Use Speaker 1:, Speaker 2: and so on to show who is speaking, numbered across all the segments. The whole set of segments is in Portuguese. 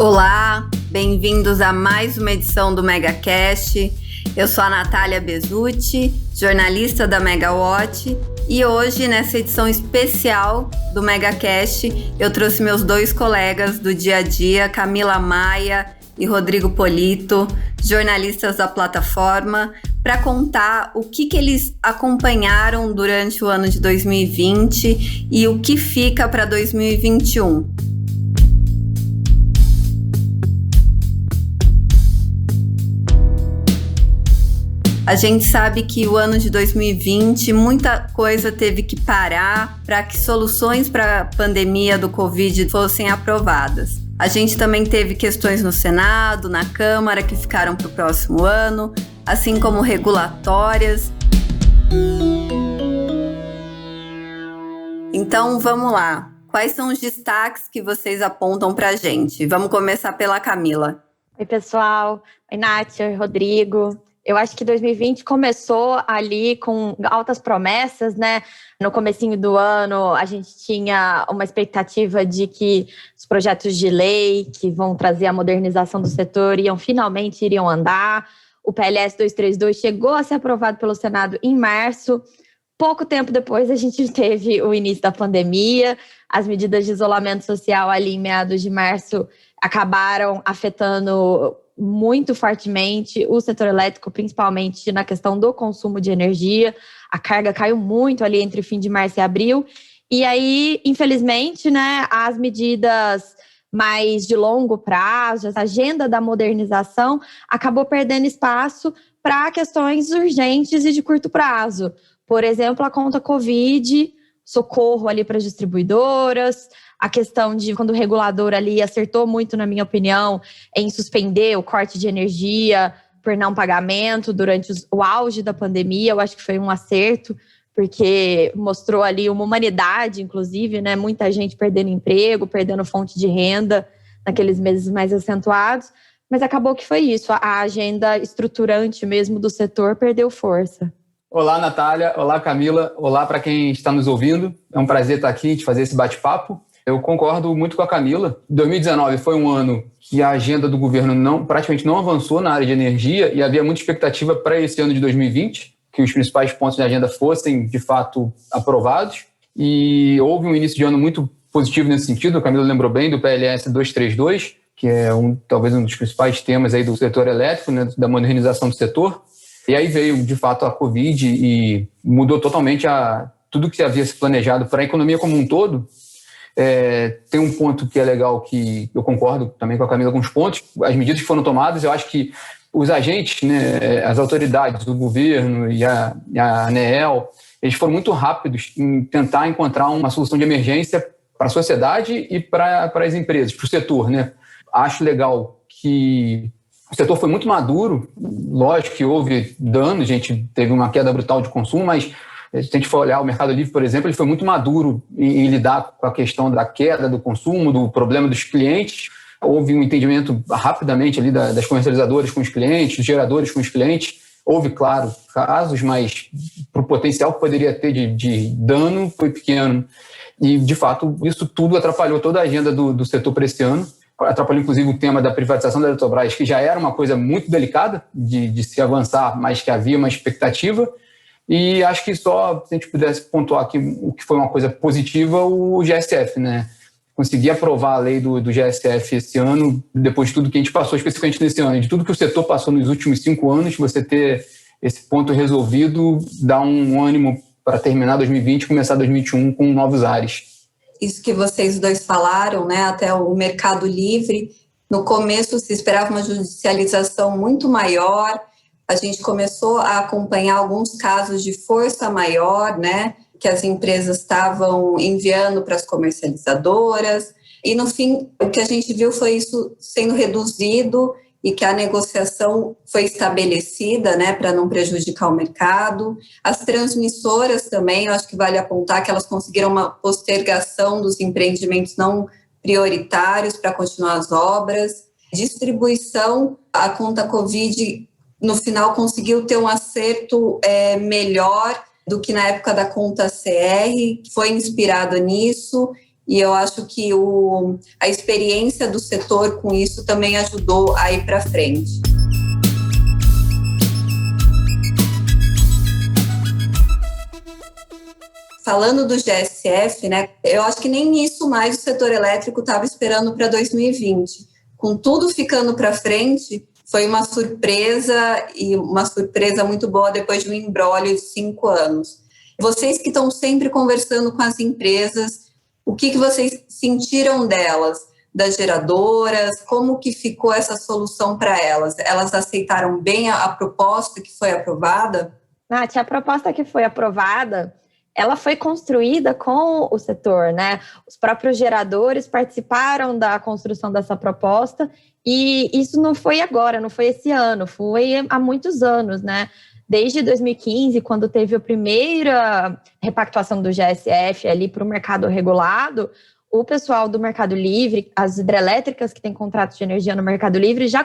Speaker 1: Olá, bem-vindos a mais uma edição do MegaCast. Eu sou a Natália Bezutti, jornalista da Megawatt, e hoje, nessa edição especial do MegaCast, eu trouxe meus dois colegas do dia a dia, Camila Maia e Rodrigo Polito, jornalistas da plataforma, para contar o que eles acompanharam durante o ano de 2020 e o que fica para 2021. A gente sabe que o ano de 2020, muita coisa teve que parar para que soluções para a pandemia do Covid fossem aprovadas. A gente também teve questões no Senado, na Câmara, que ficaram para o próximo ano, assim como regulatórias. Então, vamos lá. Quais são os destaques que vocês apontam para a gente? Vamos começar pela Camila.
Speaker 2: Oi, pessoal. Oi, Nath. Oi, Rodrigo. Eu acho que 2020 começou ali com altas promessas, né? No comecinho do ano, a gente tinha uma expectativa de que os projetos de lei que vão trazer a modernização do setor finalmente iriam andar. O PLS 232 chegou a ser aprovado pelo Senado em março. Pouco tempo depois, a gente teve o início da pandemia. As medidas de isolamento social ali em meados de março acabaram afetando muito fortemente o setor elétrico, principalmente na questão do consumo de energia. A carga caiu muito ali entre fim de março e abril. E aí, infelizmente, né, as medidas mais de longo prazo, essa agenda da modernização, acabou perdendo espaço para questões urgentes e de curto prazo. Por exemplo, a conta Covid, socorro ali para as distribuidoras, a questão de quando o regulador ali acertou muito, na minha opinião, em suspender o corte de energia por não pagamento durante o auge da pandemia. Eu acho que foi um acerto, porque mostrou ali uma humanidade, inclusive, né? Muita gente perdendo emprego, perdendo fonte de renda naqueles meses mais acentuados. Mas acabou que foi isso, a agenda estruturante mesmo do setor perdeu força.
Speaker 3: Olá, Natália. Olá, Camila. Olá para quem está nos ouvindo. É um prazer estar aqui, de fazer esse bate-papo. Eu concordo muito com a Camila. 2019 foi um ano que a agenda do governo praticamente não avançou na área de energia e havia muita expectativa para esse ano de 2020, que os principais pontos da agenda fossem, de fato, aprovados. E houve um início de ano muito positivo nesse sentido. A Camila lembrou bem do PLS 232, que é talvez um dos principais temas aí do setor elétrico, né, da modernização do setor. E aí veio, de fato, a Covid e mudou totalmente tudo que havia se planejado para a economia como um todo. Tem um ponto que é legal, que eu concordo também com a Camila com os pontos, as medidas que foram tomadas. Eu acho que os agentes, né, as autoridades do governo e a ANEEL, eles foram muito rápidos em tentar encontrar uma solução de emergência para a sociedade e para as empresas, para o setor, né? Acho legal que o setor foi muito maduro. Lógico que houve dano, a gente teve uma queda brutal de consumo, mas se a gente for olhar o Mercado Livre, por exemplo, ele foi muito maduro em lidar com a questão da queda do consumo, do problema dos clientes. Houve um entendimento rapidamente ali das comercializadoras com os clientes, dos geradores com os clientes. Houve, claro, casos, mas para o potencial que poderia ter de dano foi pequeno. E, de fato, isso tudo atrapalhou toda a agenda do setor para esse ano. Atrapalhou, inclusive, o tema da privatização da Eletrobras, que já era uma coisa muito delicada de se avançar, mas que havia uma expectativa. E acho que só, se a gente pudesse pontuar aqui o que foi uma coisa positiva, o GSF, né? Conseguir aprovar a lei do GSF esse ano, depois de tudo que a gente passou, especificamente nesse ano, de tudo que o setor passou nos últimos 5 anos, você ter esse ponto resolvido dá um ânimo para terminar 2020 e começar 2021 com novos ares.
Speaker 1: Isso que vocês dois falaram, né? Até o Mercado Livre, no começo se esperava uma judicialização muito maior. A gente começou a acompanhar alguns casos de força maior, né, que as empresas estavam enviando para as comercializadoras. E, no fim, o que a gente viu foi isso sendo reduzido e que a negociação foi estabelecida, né, para não prejudicar o mercado. As transmissoras também, eu acho que vale apontar que elas conseguiram uma postergação dos empreendimentos não prioritários para continuar as obras. Distribuição, a conta Covid, no final, conseguiu ter um acerto melhor do que na época da conta CR, que foi inspirado nisso. e eu acho que a experiência do setor com isso também ajudou a ir para frente. Falando do GSF, né, eu acho que nem isso mais o setor elétrico estava esperando para 2020. Com tudo ficando para frente, foi uma surpresa, e uma surpresa muito boa depois de um imbróglio de 5 anos. Vocês que estão sempre conversando com as empresas, o que vocês sentiram delas, das geradoras? Como que ficou essa solução para elas? Elas aceitaram bem a proposta que foi aprovada?
Speaker 2: Nath, a proposta que foi aprovada, ela foi construída com o setor, né? Os próprios geradores participaram da construção dessa proposta e isso não foi agora, não foi esse ano, foi há muitos anos, né? Desde 2015, quando teve a primeira repactuação do GSF ali para o mercado regulado, o pessoal do Mercado Livre, as hidrelétricas que têm contratos de energia no Mercado Livre, já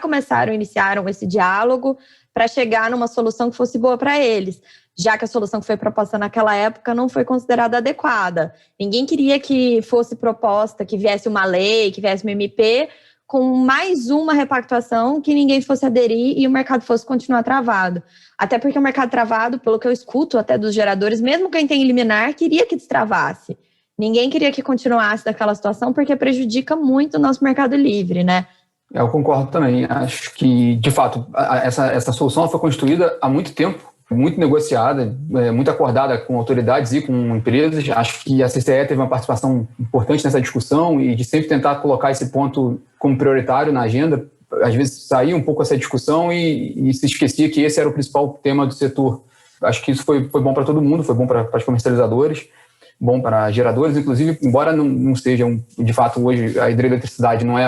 Speaker 2: iniciaram esse diálogo para chegar numa solução que fosse boa para eles, já que a solução que foi proposta naquela época não foi considerada adequada. Ninguém queria que fosse proposta, que viesse uma lei, que viesse uma MP, com mais uma repactuação que ninguém fosse aderir e o mercado fosse continuar travado. Até porque o mercado travado, pelo que eu escuto até dos geradores, mesmo quem tem liminar, queria que destravasse. Ninguém queria que continuasse daquela situação porque prejudica muito o nosso Mercado Livre, né?
Speaker 3: Eu concordo também. Acho que, de fato, essa solução foi construída há muito tempo, muito negociada, muito acordada com autoridades e com empresas. Acho que a CCE teve uma participação importante nessa discussão e de sempre tentar colocar esse ponto como prioritário na agenda. Às vezes saía um pouco essa discussão e se esquecia que esse era o principal tema do setor. Acho que isso foi bom para todo mundo, foi bom para os comercializadores, bom para geradores, inclusive, embora não seja, de fato, hoje a hidroeletricidade não é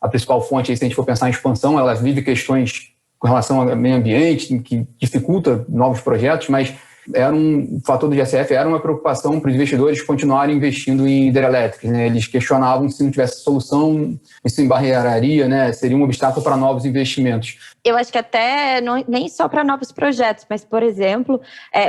Speaker 3: a principal fonte, se a gente for pensar em expansão, ela vive questões com relação ao meio ambiente, que dificulta novos projetos, mas o fator do GSF era uma preocupação para os investidores continuarem investindo em hidrelétricas, né? Eles questionavam se não tivesse solução, isso embarreiraria, né? Seria um obstáculo para novos investimentos.
Speaker 2: Eu acho que até nem só para novos projetos, mas, por exemplo,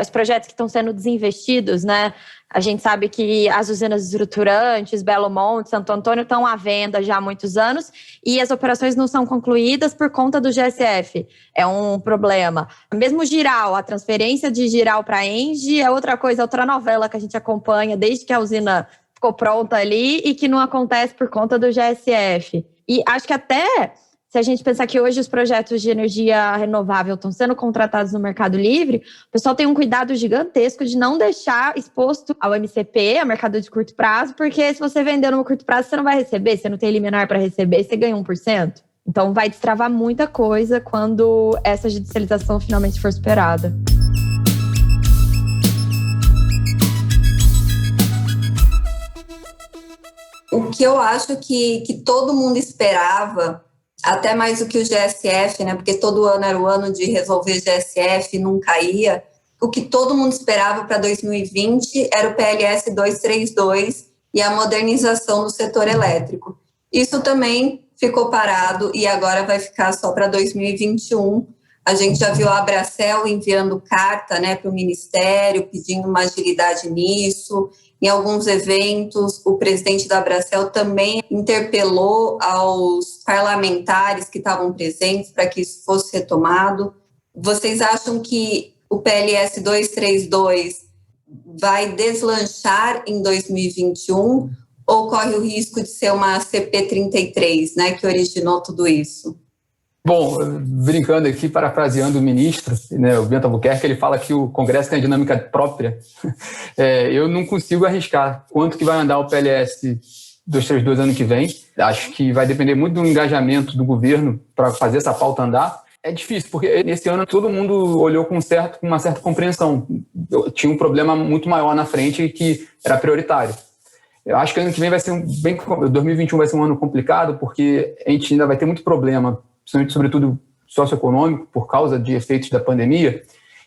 Speaker 2: os projetos que estão sendo desinvestidos, né? A gente sabe que as usinas estruturantes, Belo Monte, Santo Antônio estão à venda já há muitos anos e as operações não são concluídas por conta do GSF. É um problema. Mesmo Giral, a transferência de Giral para a ENGIE é outra coisa, outra novela que a gente acompanha desde que a usina ficou pronta ali e que não acontece por conta do GSF. E acho que até... Se a gente pensar que hoje os projetos de energia renovável estão sendo contratados no Mercado Livre, o pessoal tem um cuidado gigantesco de não deixar exposto ao MCP, ao mercado de curto prazo, porque se você vender no curto prazo, você não vai receber, você não tem liminar para receber, você ganha 1%. Então vai destravar muita coisa quando essa judicialização finalmente for superada.
Speaker 1: O que eu acho que todo mundo esperava, até mais do que o GSF, né? Porque todo ano era o ano de resolver GSF e não caía. O que todo mundo esperava para 2020 era o PLS 232 e a modernização do setor elétrico. Isso também ficou parado e agora vai ficar só para 2021. A gente já viu a Abracel enviando carta, né, para o Ministério, pedindo uma agilidade nisso. Em alguns eventos, o presidente da Abracel também interpelou aos parlamentares que estavam presentes para que isso fosse retomado. Vocês acham que o PLS 232 vai deslanchar em 2021 ou corre o risco de ser uma CP33, né, que originou tudo isso?
Speaker 3: Bom, brincando aqui, parafraseando o ministro, né, o Bento Albuquerque, ele fala que o Congresso tem a dinâmica própria. Eu não consigo arriscar quanto que vai andar o PLS 232 ano que vem. Acho que vai depender muito do engajamento do governo para fazer essa pauta andar. É difícil, porque nesse ano todo mundo olhou com uma certa compreensão. Tinha um problema muito maior na frente que era prioritário. Eu acho que ano que vem 2021 vai ser um ano complicado, porque a gente ainda vai ter muito problema, sobretudo socioeconômico, por causa de efeitos da pandemia,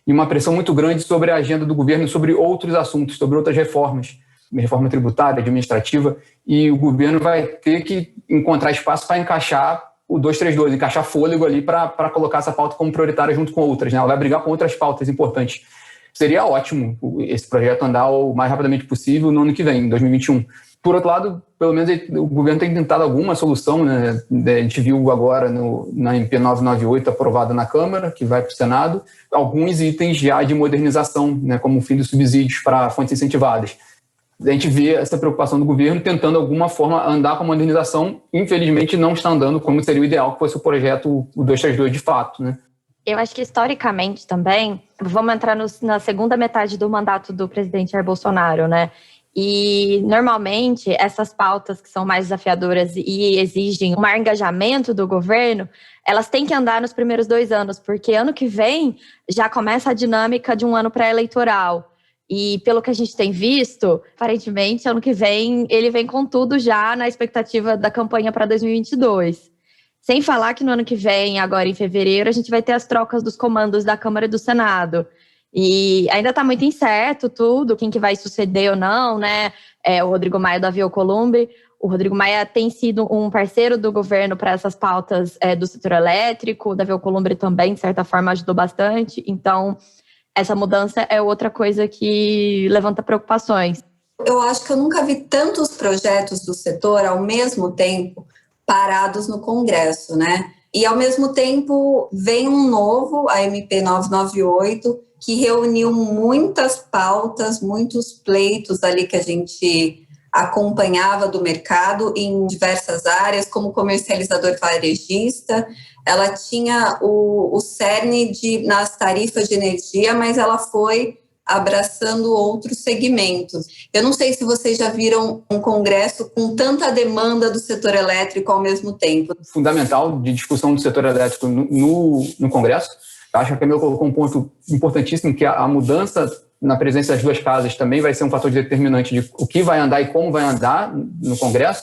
Speaker 3: e uma pressão muito grande sobre a agenda do governo, sobre outros assuntos, sobre outras reformas, reforma tributária, administrativa, e o governo vai ter que encontrar espaço para encaixar o 232, encaixar fôlego ali para colocar essa pauta como prioritária junto com outras, né? Ela vai brigar com outras pautas importantes. Seria ótimo esse projeto andar o mais rapidamente possível no ano que vem, em 2021. Por outro lado, pelo menos o governo tem tentado alguma solução, né? A gente viu agora na MP 998 aprovada na Câmara, que vai para o Senado, alguns itens já de modernização, né? Como o fim dos subsídios para fontes incentivadas. A gente vê essa preocupação do governo tentando, de alguma forma, andar com a modernização. Infelizmente, não está andando como seria o ideal que fosse o projeto o 232 de fato, né?
Speaker 2: Eu acho que, historicamente, também, vamos entrar na segunda metade do mandato do presidente Jair Bolsonaro, né? E, normalmente, essas pautas que são mais desafiadoras e exigem um maior engajamento do governo, elas têm que andar nos primeiros 2 anos, porque ano que vem já começa a dinâmica de um ano pré-eleitoral. E, pelo que a gente tem visto, aparentemente, ano que vem, ele vem com tudo já na expectativa da campanha para 2022. Sem falar que no ano que vem, agora em fevereiro, a gente vai ter as trocas dos comandos da Câmara e do Senado. E ainda está muito incerto tudo, quem que vai suceder ou não, né? O Rodrigo Maia do Davi Alcolumbre. O Rodrigo Maia tem sido um parceiro do governo para essas pautas do setor elétrico. O Davi Alcolumbre também, de certa forma, ajudou bastante. Então, essa mudança é outra coisa que levanta preocupações.
Speaker 1: Eu acho que eu nunca vi tantos projetos do setor ao mesmo tempo parados no Congresso, né? E, ao mesmo tempo, vem um novo, a MP 998, que reuniu muitas pautas, muitos pleitos ali que a gente acompanhava do mercado em diversas áreas, como comercializador varejista. Ela tinha o cerne nas tarifas de energia, mas ela foi abraçando outros segmentos. Eu não sei se vocês já viram um congresso com tanta demanda do setor elétrico ao mesmo tempo.
Speaker 3: Fundamental de discussão do setor elétrico no Congresso. Acho que a Camila colocou um ponto importantíssimo, que a mudança na presença das duas casas também vai ser um fator determinante de o que vai andar e como vai andar no Congresso.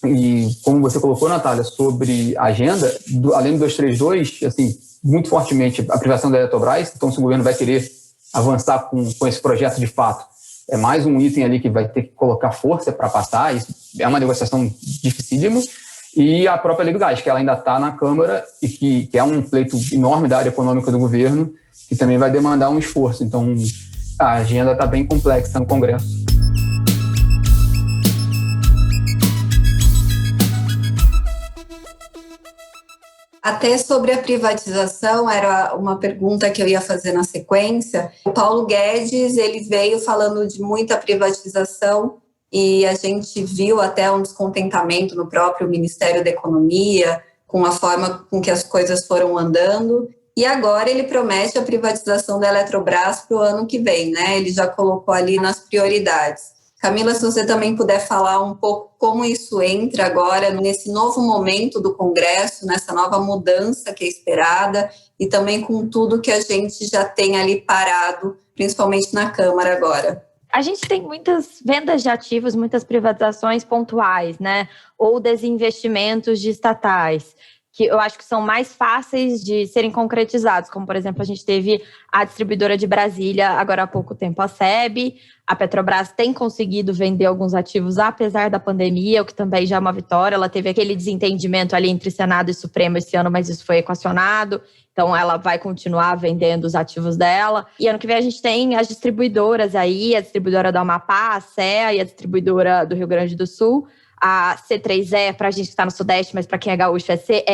Speaker 3: E como você colocou, Natália, sobre a agenda, além do 232, assim, muito fortemente a privação da Eletrobras. Então, se o governo vai querer avançar com esse projeto de fato, é mais um item ali que vai ter que colocar força para passar. Isso é uma negociação dificílima. E a própria Lei do Gás, que ela ainda está na Câmara e que é um pleito enorme da área econômica do governo, que também vai demandar um esforço. Então, a agenda está bem complexa no Congresso.
Speaker 1: Até sobre a privatização, era uma pergunta que eu ia fazer na sequência. O Paulo Guedes, ele veio falando de muita privatização e a gente viu até um descontentamento no próprio Ministério da Economia com a forma com que as coisas foram andando. E agora ele promete a privatização da Eletrobras para o ano que vem, né? Ele já colocou ali nas prioridades. Camila, se você também puder falar um pouco como isso entra agora nesse novo momento do Congresso, nessa nova mudança que é esperada e também com tudo que a gente já tem ali parado, principalmente na Câmara agora.
Speaker 2: A gente tem muitas vendas de ativos, muitas privatizações pontuais, né? Ou desinvestimentos de estatais, que eu acho que são mais fáceis de serem concretizados, como, por exemplo, a gente teve a distribuidora de Brasília, agora há pouco tempo, a SEB. A Petrobras tem conseguido vender alguns ativos, apesar da pandemia, o que também já é uma vitória. Ela teve aquele desentendimento ali entre Senado e Supremo esse ano, mas isso foi equacionado. Então, ela vai continuar vendendo os ativos dela. E ano que vem a gente tem as distribuidoras aí, a distribuidora do Amapá, a CEA, e a distribuidora do Rio Grande do Sul. A C3E, para a gente que está no Sudeste, mas para quem é gaúcho é CEE.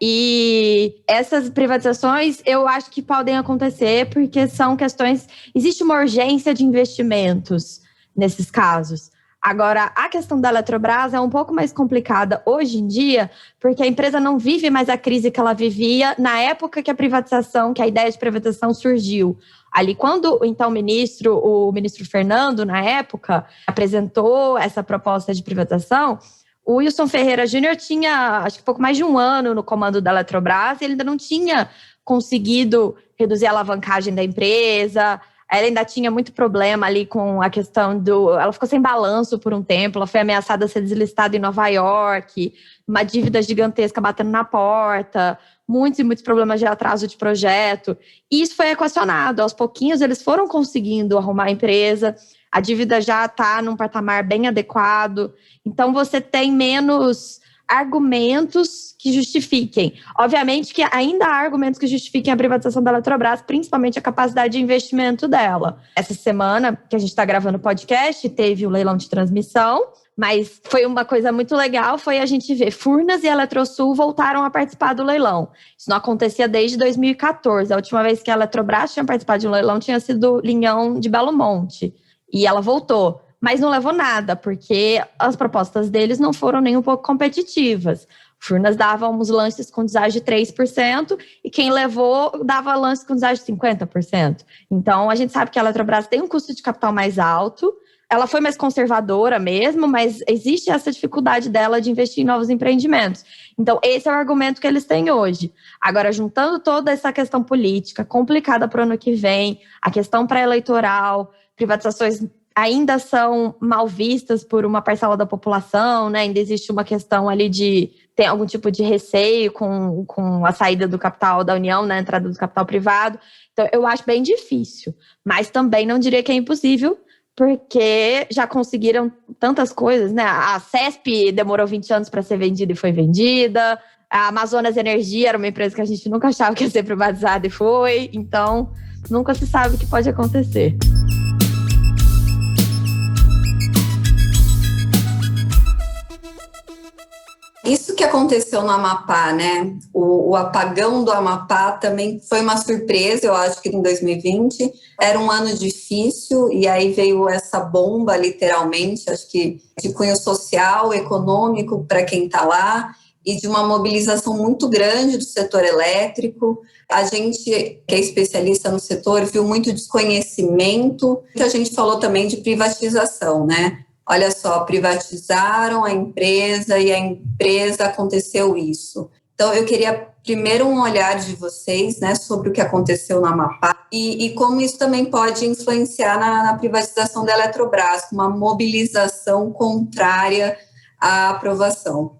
Speaker 2: E essas privatizações eu acho que podem acontecer porque são questões... Existe uma urgência de investimentos nesses casos. Agora, a questão da Eletrobras é um pouco mais complicada hoje em dia, porque a empresa não vive mais a crise que ela vivia na época que a ideia de privatização surgiu. Ali, quando então o ministro Fernando, na época, apresentou essa proposta de privatização, o Wilson Ferreira Júnior tinha, acho que pouco mais de um ano no comando da Eletrobras, e ele ainda não tinha conseguido reduzir a alavancagem da empresa. Ela ainda tinha muito problema ali com a questão ela ficou sem balanço por um tempo, ela foi ameaçada a ser deslistada em Nova York, uma dívida gigantesca batendo na porta, muitos e muitos problemas de atraso de projeto. E isso foi equacionado. Aos pouquinhos, eles foram conseguindo arrumar a empresa, a dívida já está num patamar bem adequado. Então, você tem menos argumentos que justifiquem. Obviamente que ainda há argumentos que justifiquem a privatização da Eletrobras, principalmente a capacidade de investimento dela. Essa semana, que a gente está gravando o podcast, teve o leilão de transmissão. Mas foi uma coisa muito legal, foi a gente ver Furnas e Eletrosul voltaram a participar do leilão. Isso não acontecia desde 2014. A última vez que a Eletrobras tinha participado de um leilão tinha sido Linhão de Belo Monte. E ela voltou. Mas não levou nada, porque as propostas deles não foram nem um pouco competitivas. Furnas dava uns lances com deságio de 3% e quem levou dava lances com deságio de 50%. Então, a gente sabe que a Eletrobras tem um custo de capital mais alto. Ela foi mais conservadora mesmo, mas existe essa dificuldade dela de investir em novos empreendimentos. Então, esse é o argumento que eles têm hoje. Agora, juntando toda essa questão política complicada para o ano que vem, a questão pré-eleitoral, privatizações ainda são mal vistas por uma parcela da população, né? Ainda existe uma questão ali de ter algum tipo de receio com a saída do capital da União, né? A entrada do capital privado. Então, eu acho bem difícil, mas também não diria que é impossível, porque já conseguiram tantas coisas, né? A CESP demorou 20 anos para ser vendida e foi vendida. A Amazonas Energia era uma empresa que a gente nunca achava que ia ser privatizada e foi. Então, nunca se sabe o que pode acontecer.
Speaker 1: Isso que aconteceu no Amapá, né? O apagão do Amapá também foi uma surpresa, eu acho que em 2020. Era um ano difícil e aí veio essa bomba, literalmente, acho que de cunho social, econômico para quem está lá e de uma mobilização muito grande do setor elétrico. A gente, que é especialista no setor, viu muito desconhecimento. A gente falou também de privatização, né? Olha só, privatizaram a empresa e a empresa aconteceu isso. Então, eu queria primeiro um olhar de vocês, né, sobre o que aconteceu no Amapá e como isso também pode influenciar na privatização da Eletrobras, uma mobilização contrária à aprovação.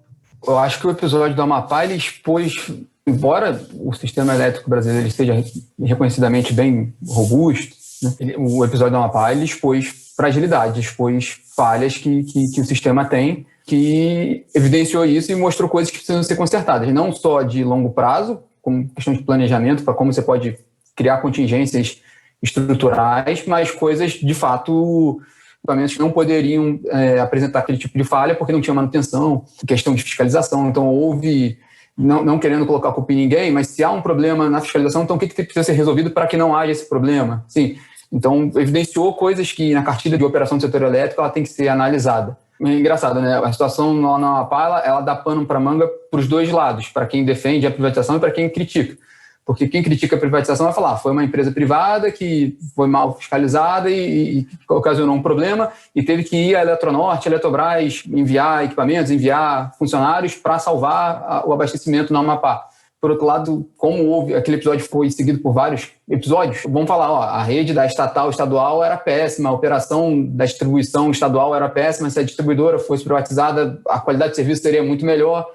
Speaker 3: Eu acho que o episódio do Amapá, ele expôs, embora o sistema elétrico brasileiro esteja reconhecidamente bem robusto, né, o episódio do Amapá, ele expôs fragilidade, expôs falhas que o sistema tem, que evidenciou isso e mostrou coisas que precisam ser consertadas, não só de longo prazo, como questão de planejamento, para como você pode criar contingências estruturais, mas coisas, de fato, equipamentos que não poderiam apresentar aquele tipo de falha porque não tinha manutenção, questão de fiscalização. Então, houve, não querendo colocar a culpa em ninguém, mas se há um problema na fiscalização, então o que precisa ser resolvido para que não haja esse problema? Sim. Então, evidenciou coisas que na cartilha de operação do setor elétrico ela tem que ser analisada. É engraçado, né? A situação lá na Amapá, ela dá pano para manga para os dois lados, para quem defende a privatização e para quem critica. Porque quem critica a privatização vai falar, foi uma empresa privada que foi mal fiscalizada e ocasionou um problema e teve que ir à Eletronorte, a Eletrobras, enviar equipamentos, enviar funcionários para salvar o abastecimento na Amapá. Por outro lado, como houve, aquele episódio foi seguido por vários episódios, vamos falar, a rede da estadual era péssima, a operação da distribuição estadual era péssima, se a distribuidora fosse privatizada, a qualidade de serviço seria muito melhor.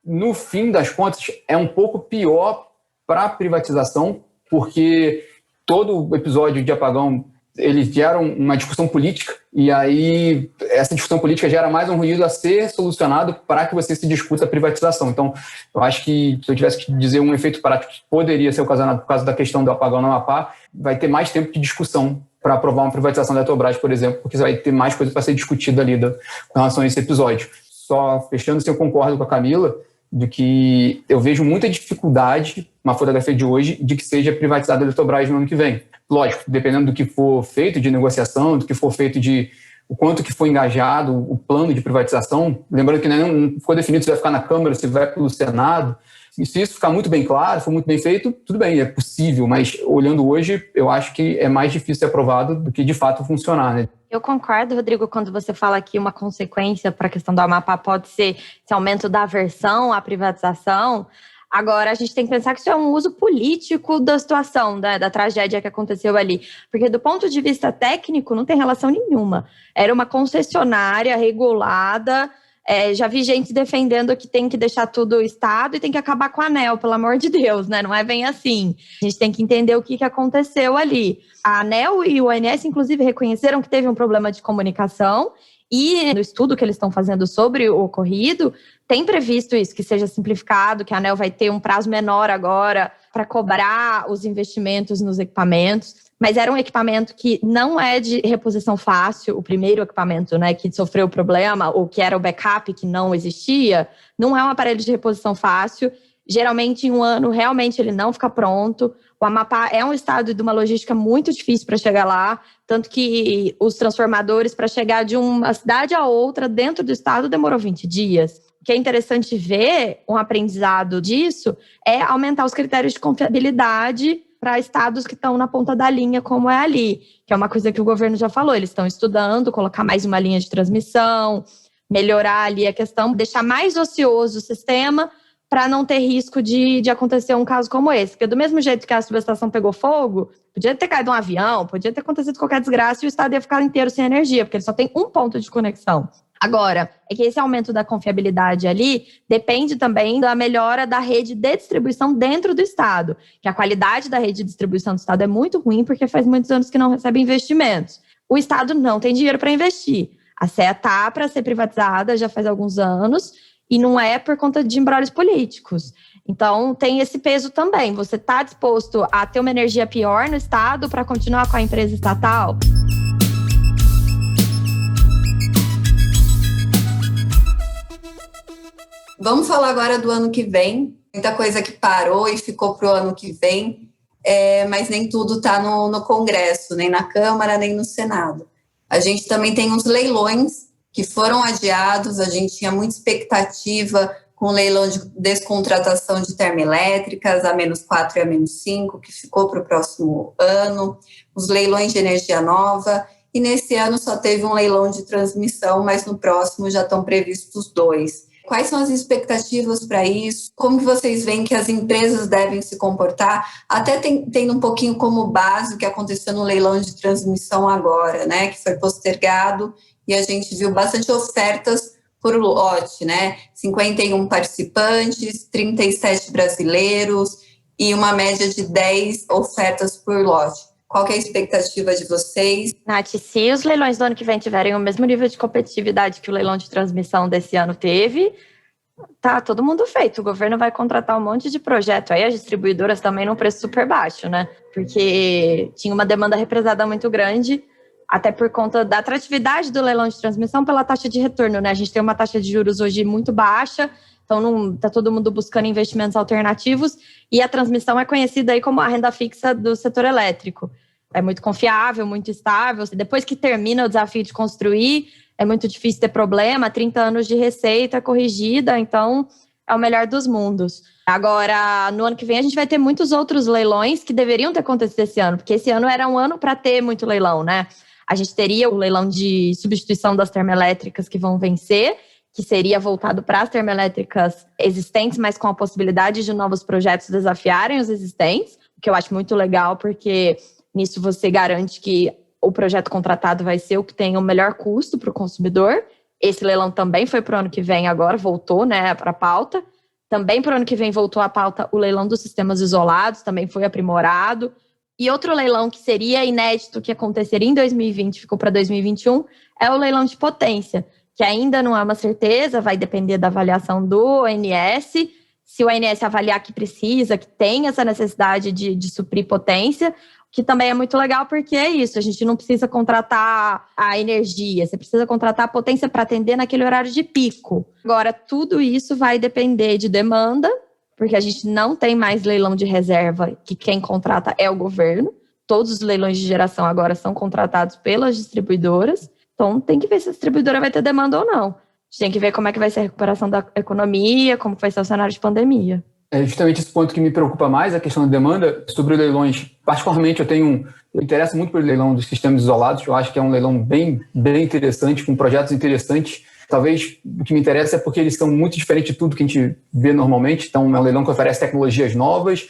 Speaker 3: No fim das contas, é um pouco pior para a privatização, porque todo o episódio de apagão, eles geram uma discussão política, e aí essa discussão política gera mais um ruído a ser solucionado para que você se discuta a privatização. Então, eu acho que, se eu tivesse que dizer um efeito prático que poderia ser ocasionado por causa da questão do apagão no Amapá, vai ter mais tempo de discussão para aprovar uma privatização da Eletrobras, por exemplo, porque você vai ter mais coisa para ser discutida ali com relação a esse episódio. Só fechando, se eu concordo com a Camila, de que eu vejo muita dificuldade, uma fotografia de hoje, de que seja privatizada a Eletrobras no ano que vem. Lógico, dependendo do que for feito de negociação, do que for feito de o quanto que foi engajado, o plano de privatização, lembrando que não ficou definido se vai ficar na Câmara, se vai para o Senado, e se isso ficar muito bem claro, for muito bem feito, tudo bem, é possível, mas olhando hoje, eu acho que é mais difícil ser aprovado do que de fato funcionar, né?
Speaker 2: Eu concordo, Rodrigo, quando você fala que uma consequência para a questão do Amapá pode ser esse aumento da aversão à privatização. Agora, a gente tem que pensar que isso é um uso político da situação, da tragédia que aconteceu ali. Porque, do ponto de vista técnico, não tem relação nenhuma. Era uma concessionária regulada. Já vi gente defendendo que tem que deixar tudo o Estado e tem que acabar com a ANEEL, pelo amor de Deus, né? Não é bem assim. A gente tem que entender o que aconteceu ali. A ANEEL e o ONS, inclusive, reconheceram que teve um problema de comunicação e no estudo que eles estão fazendo sobre o ocorrido, tem previsto isso, que seja simplificado, que a ANEEL vai ter um prazo menor agora para cobrar os investimentos nos equipamentos. mas era um equipamento que não é de reposição fácil. O primeiro equipamento, né, que sofreu problema, ou que era o backup, que não existia, não é um aparelho de reposição fácil. Geralmente, em um ano, realmente ele não fica pronto. O Amapá é um estado de uma logística muito difícil para chegar lá, tanto que os transformadores, para chegar de uma cidade a outra dentro do estado, demorou 20 dias. O que é interessante ver, um aprendizado disso, é aumentar os critérios de confiabilidade para estados que estão na ponta da linha, como é ali, que é uma coisa que o governo já falou. Eles estão estudando, colocar mais uma linha de transmissão, melhorar ali a questão, deixar mais ocioso o sistema, para não ter risco de acontecer um caso como esse. Porque do mesmo jeito que a subestação pegou fogo, podia ter caído um avião, podia ter acontecido qualquer desgraça e o estado ia ficar inteiro sem energia, porque ele só tem um ponto de conexão. Agora, é que esse aumento da confiabilidade ali depende também da melhora da rede de distribuição dentro do estado, que a qualidade da rede de distribuição do estado é muito ruim, porque faz muitos anos que não recebe investimentos. O estado não tem dinheiro para investir. A CEA está para ser privatizada já faz alguns anos, e não é por conta de embrólios políticos. Então, tem esse peso também. Você está disposto a ter uma energia pior no estado para continuar com a empresa estatal?
Speaker 1: Vamos falar agora do ano que vem. Muita coisa que parou e ficou para o ano que vem, mas nem tudo está no Congresso, nem na Câmara, nem no Senado. A gente também tem uns leilões que foram adiados. A gente tinha muita expectativa com o leilão de descontratação de termoelétricas, a -4 e a -5, que ficou para o próximo ano, os leilões de energia nova, e nesse ano só teve um leilão de transmissão, mas no próximo já estão previstos 2. Quais são as expectativas para isso? Como que vocês veem que as empresas devem se comportar? Até tendo um pouquinho como base o que aconteceu no leilão de transmissão agora, né, que foi postergado, e a gente viu bastante ofertas por lote, né? 51 participantes, 37 brasileiros e uma média de 10 ofertas por lote. Qual que é a expectativa de vocês?
Speaker 2: Nath, se os leilões do ano que vem tiverem o mesmo nível de competitividade que o leilão de transmissão desse ano teve, tá todo mundo feito. O governo vai contratar um monte de projeto. Aí as distribuidoras também num preço super baixo, né? Porque tinha uma demanda represada muito grande, até por conta da atratividade do leilão de transmissão pela taxa de retorno, né? A gente tem uma taxa de juros hoje muito baixa, então não está todo mundo buscando investimentos alternativos, e a transmissão é conhecida aí como a renda fixa do setor elétrico. É muito confiável, muito estável. Depois que termina o desafio de construir, é muito difícil ter problema, 30 anos de receita corrigida, então é o melhor dos mundos. Agora, no ano que vem, a gente vai ter muitos outros leilões que deveriam ter acontecido esse ano, porque esse ano era um ano para ter muito leilão, né? A gente teria o leilão de substituição das termoelétricas que vão vencer, que seria voltado para as termoelétricas existentes, mas com a possibilidade de novos projetos desafiarem os existentes, o que eu acho muito legal, porque nisso você garante que o projeto contratado vai ser o que tem o melhor custo para o consumidor. Esse leilão também foi para o ano que vem agora, voltou, né, para a pauta. Também para o ano que vem voltou à pauta o leilão dos sistemas isolados, também foi aprimorado. E outro leilão que seria inédito, que aconteceria em 2020, ficou para 2021, é o leilão de potência, que ainda não é uma certeza, vai depender da avaliação do ONS. Se o ONS avaliar que precisa, que tem essa necessidade de suprir potência, que também é muito legal, porque é isso, a gente não precisa contratar a energia, você precisa contratar a potência para atender naquele horário de pico. Agora, tudo isso vai depender de demanda, porque a gente não tem mais leilão de reserva, que quem contrata é o governo. Todos os leilões de geração agora são contratados pelas distribuidoras. Então, tem que ver se a distribuidora vai ter demanda ou não. A gente tem que ver como é que vai ser a recuperação da economia, como vai ser o cenário de pandemia.
Speaker 3: É justamente esse ponto que me preocupa mais, a questão da demanda. Sobre leilões, particularmente eu me interesso muito pelo leilão dos sistemas isolados. Eu acho que é um leilão bem interessante, com projetos interessantes. Talvez o que me interessa é porque eles são muito diferentes de tudo que a gente vê normalmente. Então, é um leilão que oferece tecnologias novas,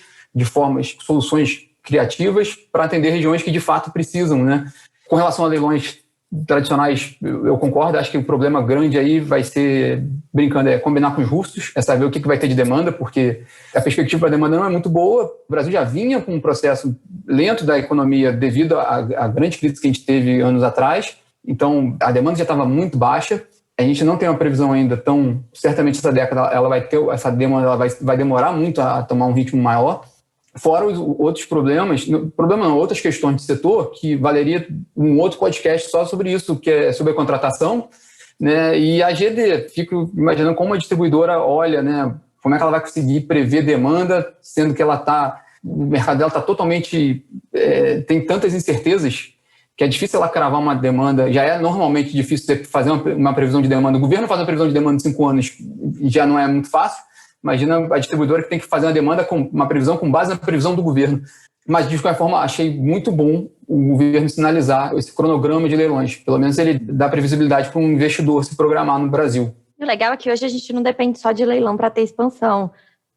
Speaker 3: soluções criativas para atender regiões que de fato precisam, né? Com relação a leilões tradicionais, eu concordo. Acho que o problema grande aí vai ser, brincando, é combinar com os russos, é saber o que vai ter de demanda, porque a perspectiva para a demanda não é muito boa. O Brasil já vinha com um processo lento da economia devido à grande crise que a gente teve anos atrás. Então, a demanda já estava muito baixa. A gente não tem uma previsão ainda certamente essa década essa demanda ela vai demorar muito a tomar um ritmo maior. Fora os outros problemas, outras questões de setor, que valeria um outro podcast só sobre isso, que é sobre a contratação, né? E a GD, fico imaginando como a distribuidora olha, né? Como é que ela vai conseguir prever demanda, sendo que o mercado dela está totalmente... tem tantas incertezas que é difícil ela cravar uma demanda. Já é normalmente difícil você fazer uma previsão de demanda. O governo faz uma previsão de demanda de 5 anos e já não é muito fácil. Imagina a distribuidora que tem que fazer uma previsão com base na previsão do governo. Mas, de qualquer forma, achei muito bom o governo sinalizar esse cronograma de leilões. Pelo menos ele dá previsibilidade para um investidor se programar no Brasil.
Speaker 2: O legal é que hoje a gente não depende só de leilão para ter expansão.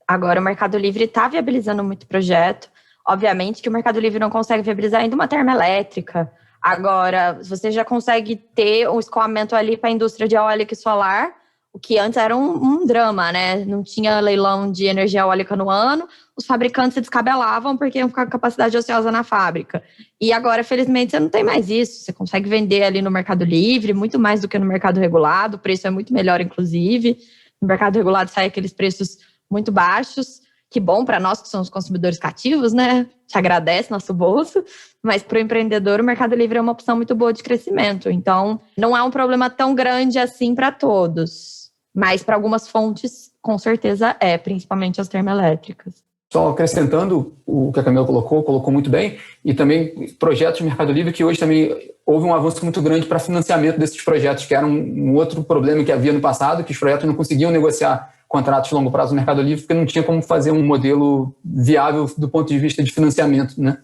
Speaker 2: Agora, o Mercado Livre está viabilizando muito projeto. Obviamente que o Mercado Livre não consegue viabilizar ainda uma termoelétrica. Agora, você já consegue ter um escoamento ali para a indústria de eólica e solar, o que antes era um drama, né? Não tinha leilão de energia eólica no ano, os fabricantes se descabelavam porque iam ficar com capacidade ociosa na fábrica. E agora, felizmente, você não tem mais isso. Você consegue vender ali no Mercado Livre, muito mais do que no mercado regulado, o preço é muito melhor, inclusive. No mercado regulado sai aqueles preços muito baixos. Que bom para nós que somos consumidores cativos, né? Te agradece nosso bolso. Mas para o empreendedor, o Mercado Livre é uma opção muito boa de crescimento. Então, não é um problema tão grande assim para todos. Mas para algumas fontes, com certeza principalmente as termoelétricas.
Speaker 3: Só acrescentando o que a Camila colocou muito bem, e também projetos de Mercado Livre, que hoje também houve um avanço muito grande para financiamento desses projetos, que era um outro problema que havia no passado, que os projetos não conseguiam negociar contratos de longo prazo no Mercado Livre, porque não tinha como fazer um modelo viável do ponto de vista de financiamento, né?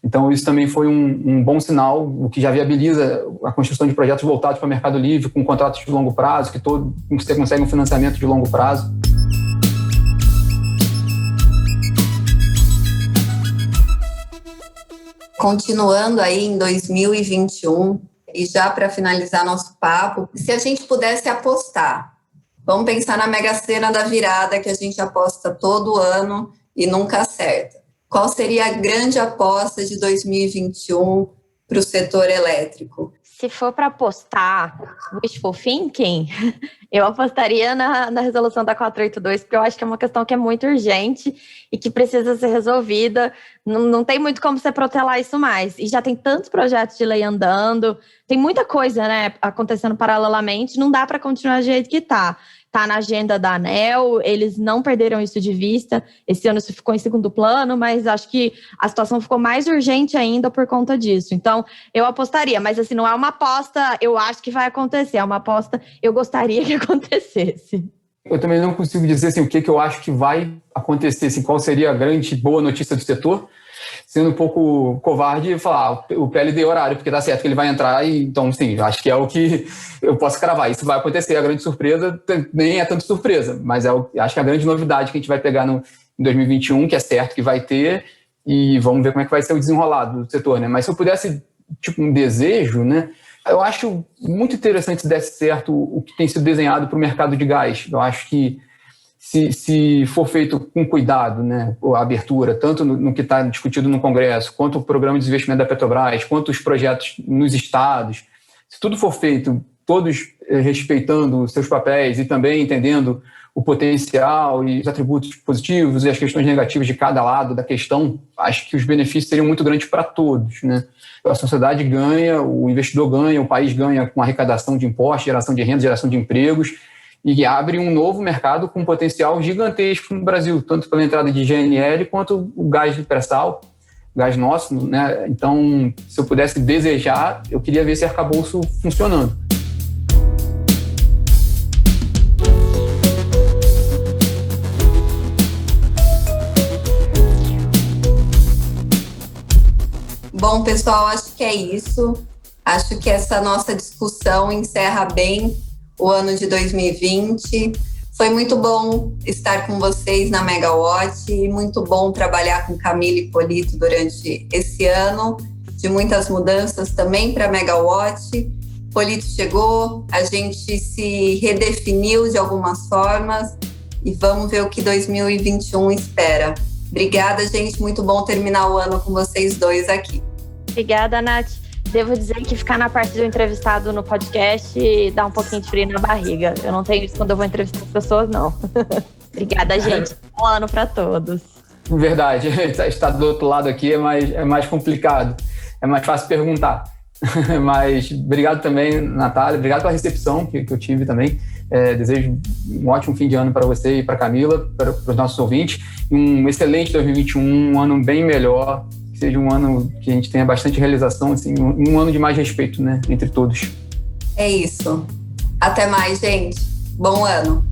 Speaker 3: Então, isso também foi um bom sinal, o que já viabiliza a construção de projetos voltados para o Mercado Livre, com contratos de longo prazo, que você consegue um financiamento de longo prazo.
Speaker 1: Continuando aí em 2021, e já para finalizar nosso papo, se a gente pudesse apostar, vamos pensar na Mega Sena da virada, que a gente aposta todo ano e nunca acerta. Qual seria a grande aposta de 2021 para o setor elétrico?
Speaker 2: Se for para apostar wishful thinking, eu apostaria na resolução da 482, porque eu acho que é uma questão que é muito urgente e que precisa ser resolvida. Não tem muito como você protelar isso mais. E já tem tantos projetos de lei andando, tem muita coisa, né, acontecendo paralelamente, não dá para continuar do jeito que está. Está na agenda da ANEEL, eles não perderam isso de vista. Esse ano isso ficou em segundo plano, mas acho que a situação ficou mais urgente ainda por conta disso. Então, eu apostaria, mas assim, não é uma aposta, eu acho que vai acontecer, é uma aposta, eu gostaria que acontecesse.
Speaker 3: Eu também não consigo dizer assim, o que eu acho que vai acontecer, assim, qual seria a grande boa notícia do setor, sendo um pouco covarde e falar o PLD horário, porque dá certo que ele vai entrar, e então, sim, acho que é o que eu posso cravar. Isso vai acontecer, a grande surpresa nem é tanto surpresa, mas acho que a grande novidade que a gente vai pegar em 2021, que é certo que vai ter, e vamos ver como é que vai ser o desenrolado do setor, né? Mas se eu pudesse, um desejo, né? Eu acho muito interessante se desse certo o que tem sido desenhado para o mercado de gás. Eu acho que se for feito com cuidado, né, a abertura, tanto no que está discutido no Congresso, quanto o programa de desinvestimento da Petrobras, quanto os projetos nos estados, se tudo for feito, todos respeitando seus papéis e também entendendo o potencial e os atributos positivos e as questões negativas de cada lado da questão, acho que os benefícios seriam muito grandes para todos, né? A sociedade ganha, o investidor ganha, o país ganha com arrecadação de impostos, geração de renda, geração de empregos, e abre um novo mercado com potencial gigantesco no Brasil, tanto pela entrada de GNL quanto o gás de pré-sal, gás nosso, né? Então, se eu pudesse desejar, eu queria ver esse arcabouço funcionando.
Speaker 1: Bom, pessoal, acho que é isso. Acho que essa nossa discussão encerra bem o ano de 2020. Foi muito bom estar com vocês na Megawatt e muito bom trabalhar com Camila e Polito durante esse ano, de muitas mudanças também para a Megawatt. Polito chegou, a gente se redefiniu de algumas formas e vamos ver o que 2021 espera. Obrigada, gente. Muito bom terminar o ano com vocês dois aqui.
Speaker 2: Obrigada, Nath. Devo dizer que ficar na parte do entrevistado no podcast dá um pouquinho de frio na barriga. Eu não tenho isso quando eu vou entrevistar as pessoas, não. Obrigada, gente. Bom ano para todos.
Speaker 3: Verdade, estar do outro lado aqui é mais complicado, é mais fácil perguntar. Mas obrigado também, Natália, obrigado pela recepção que eu tive também. Desejo um ótimo fim de ano para você e para a Camila, para os nossos ouvintes. Um excelente 2021, um ano bem melhor, que seja um ano que a gente tenha bastante realização, assim, um ano de mais respeito, né, entre todos.
Speaker 1: É isso. Até mais, gente. Bom ano.